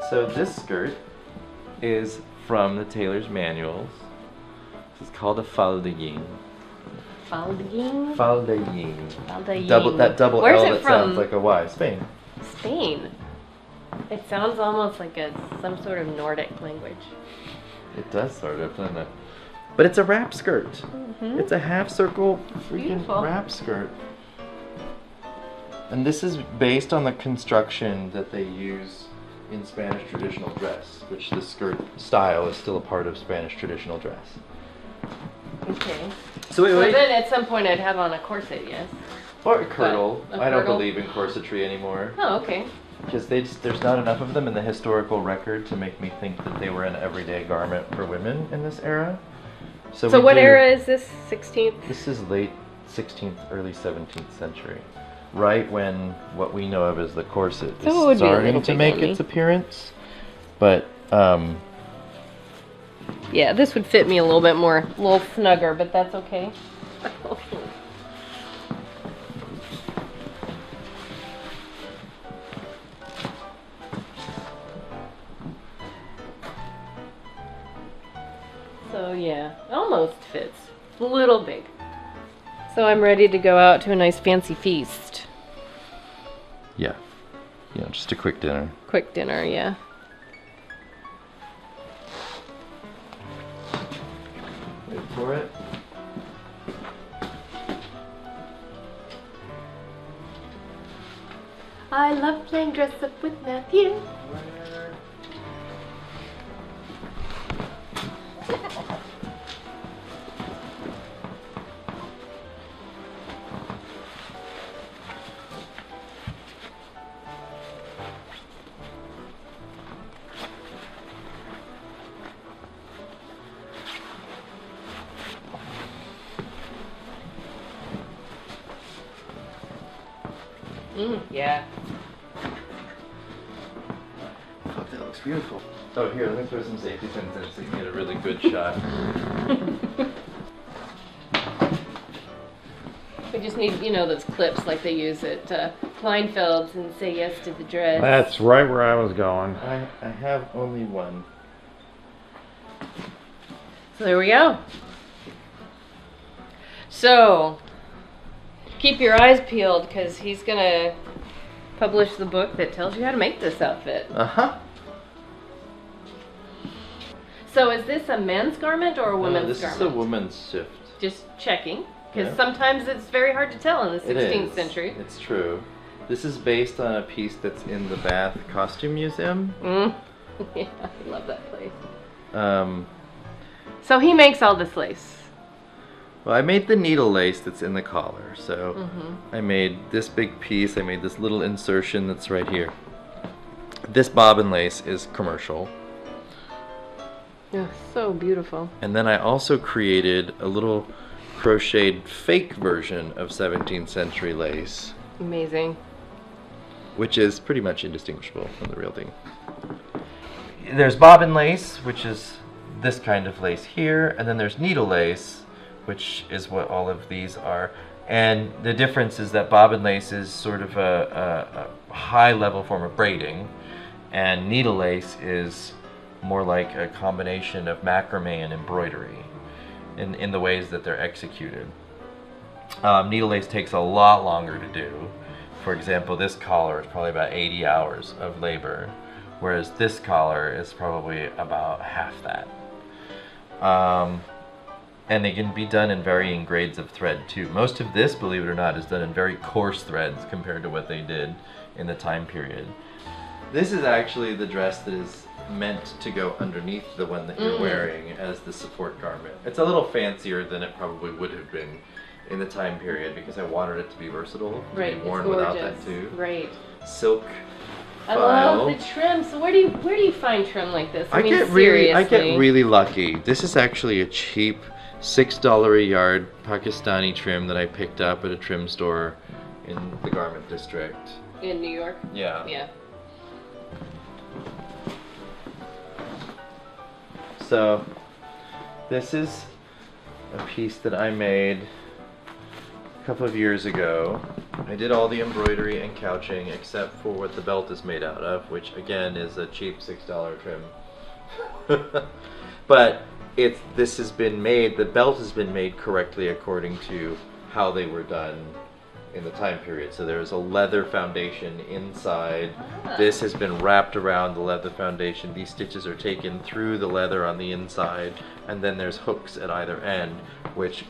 So this skirt is from the tailor's manuals. This is called a faldegin. Faldegin? Faldegin. Faldegin. That double Where's L it that from? sounds like a Y. Spain. Spain. It sounds almost like some sort of Nordic language. It does sort of, doesn't it? But it's a wrap skirt. Mm-hmm. It's a half circle freaking Beautiful. wrap skirt. And this is based on the construction that they use in Spanish traditional dress, which the skirt style is still a part of Spanish traditional dress. Okay. So wait. then at some point I'd have on a corset, yes? Or a kirtle. A I don't kirtle? believe in corsetry anymore. Oh, okay. Because there's not enough of them in the historical record to make me think that they were an everyday garment for women in this era. So what era is this? 16th? This is late 16th, early 17th century. Right when what we know of as the corset So it would is be a starting little to big make on me. its appearance. But, Yeah, this would fit me a little bit more, a little snugger, but that's okay. So yeah, almost fits. A little big. So I'm ready to go out to a nice fancy feast. yeah. You know, just a quick dinner. Quick dinner, yeah. Wait for it. I love playing dress up with Matthew. Yeah. Fuck, that looks beautiful. Oh, here, let me put some safety pins in so you can get a really good shot. We just need, you know, those clips like they use at Kleinfeld's and Say Yes to the Dress. That's right where I was going. I have only one. So there we go. So, keep your eyes peeled because he's going to publish the book that tells you how to make this outfit. Uh-huh. So is this a men's garment or a women's This garment? is a woman's shift. Just checking, because Yeah. sometimes it's very hard to tell in the 16th It is. century. It's true. This is based on a piece that's in the Bath Costume Museum. Yeah, I love that place. Um, So he makes all this lace. well, I made the needle lace that's in the collar. So I made this big piece. I made this little insertion that's right here. This bobbin lace is commercial. Oh, so beautiful. And then I also created a little crocheted fake version of 17th century lace, Amazing. which is pretty much indistinguishable from the real thing. There's bobbin lace, which is this kind of lace here, and then there's needle lace, which is what all of these are. And the difference is that bobbin lace is sort of a high level form of braiding, and needle lace is more like a combination of macrame and embroidery in the ways that they're executed. Needle lace takes a lot longer to do. For example, this collar is probably about 80 hours of labor, whereas this collar is probably about half that. And they can be done in varying grades of thread too. Most of this, believe it or not, is done in very coarse threads compared to what they did in the time period. This is actually the dress that is meant to go underneath the one that you're wearing as the support garment. It's a little fancier than it probably would have been in the time period because I wanted it to be versatile, to Right, be it's worn without gorgeous. that too. Right. Silk I file. love the trim. So where do you find trim like this? I mean, get seriously. really lucky. This is actually a cheap $6 a yard Pakistani trim that I picked up at a trim store in the garment district. In New York? Yeah. Yeah. So this is a piece that I made a couple of years ago. I did all the embroidery and couching except for what the belt is made out of, which again is a cheap $6 trim. But this has been made, the belt has been made correctly according to how they were done in the time period. So there's a leather foundation inside. This has been wrapped around the leather foundation. These stitches are taken through the leather on the inside, and then there's hooks at either end which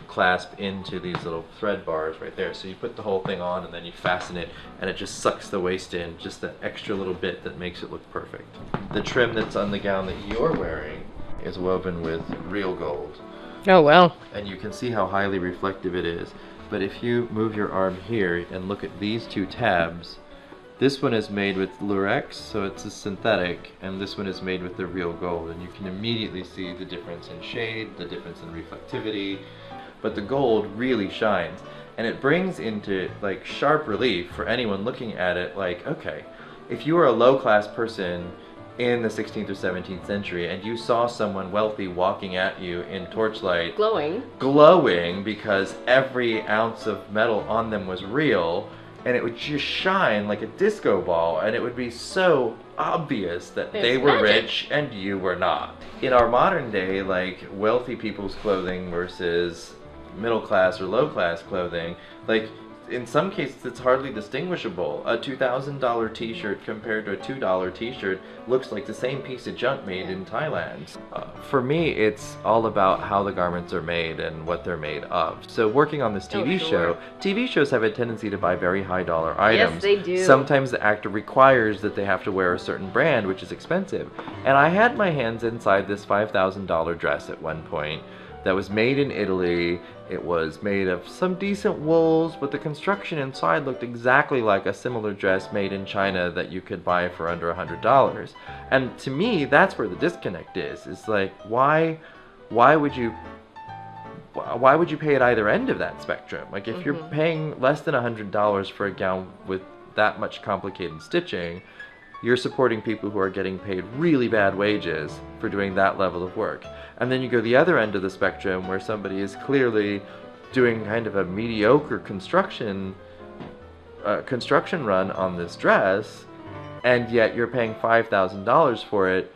clasp into these little thread bars right there. So you put the whole thing on and then you fasten it, and it just sucks the waist in, just that extra little bit that makes it look perfect. The trim that's on the gown that you're wearing is woven with real gold. Oh, well. And you can see how highly reflective it is. But if you move your arm here and look at these two tabs, this one is made with lurex, so it's a synthetic, and this one is made with the real gold. And you can immediately see the difference in shade, the difference in reflectivity, but the gold really shines. And it brings into like sharp relief for anyone looking at it, like, okay, if you were a low-class person in the 16th or 17th century and you saw someone wealthy walking at you in torchlight, glowing because every ounce of metal on them was real, and it would just shine like a disco ball, and it would be so obvious that they were rich and you were not. In our modern day, like wealthy people's clothing versus middle class or low class clothing, like in some cases it's hardly distinguishable. A $2,000 t-shirt compared to a $2 t-shirt looks like the same piece of junk made in Thailand. For me, it's all about how the garments are made and what they're made of. So working on this TV show, TV shows have a tendency to buy very high dollar items. Yes, they do. Sometimes the actor requires that they have to wear a certain brand, which is expensive. And I had my hands inside this $5,000 dress at one point that was made in Italy. It was made of some decent wools, but the construction inside looked exactly like a similar dress made in China that you could buy for under $100. And to me, that's where the disconnect is. It's like, why would you pay at either end of that spectrum? Like if you're paying less than $100 for a gown with that much complicated stitching, you're supporting people who are getting paid really bad wages for doing that level of work. And then you go the other end of the spectrum where somebody is clearly doing kind of a mediocre construction run on this dress, and yet you're paying $5,000 for it.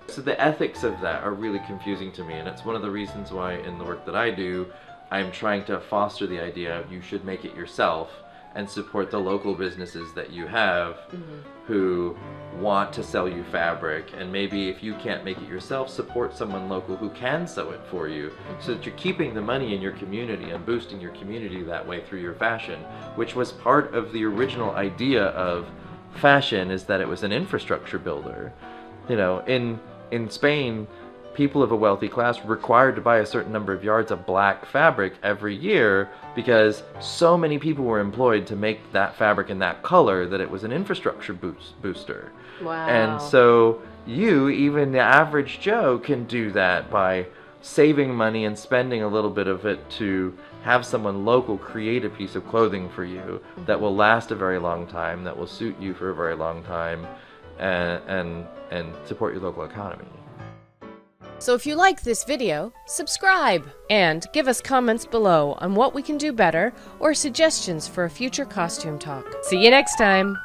So the ethics of that are really confusing to me, and it's one of the reasons why in the work that I do, I'm trying to foster the idea of you should make it yourself and support the local businesses that you have who want to sell you fabric, and maybe if you can't make it yourself, support someone local who can sew it for you, so that you're keeping the money in your community and boosting your community that way through your fashion, which was part of the original idea of fashion, is that it was an infrastructure builder. You know, in Spain, people of a wealthy class were required to buy a certain number of yards of black fabric every year because so many people were employed to make that fabric in that color that it was an infrastructure booster. Wow. And so you, even the average Joe, can do that by saving money and spending a little bit of it to have someone local create a piece of clothing for you that will last a very long time, that will suit you for a very long time, and support your local economy. So if you like this video, subscribe and give us comments below on what we can do better or suggestions for a future costume talk. See you next time!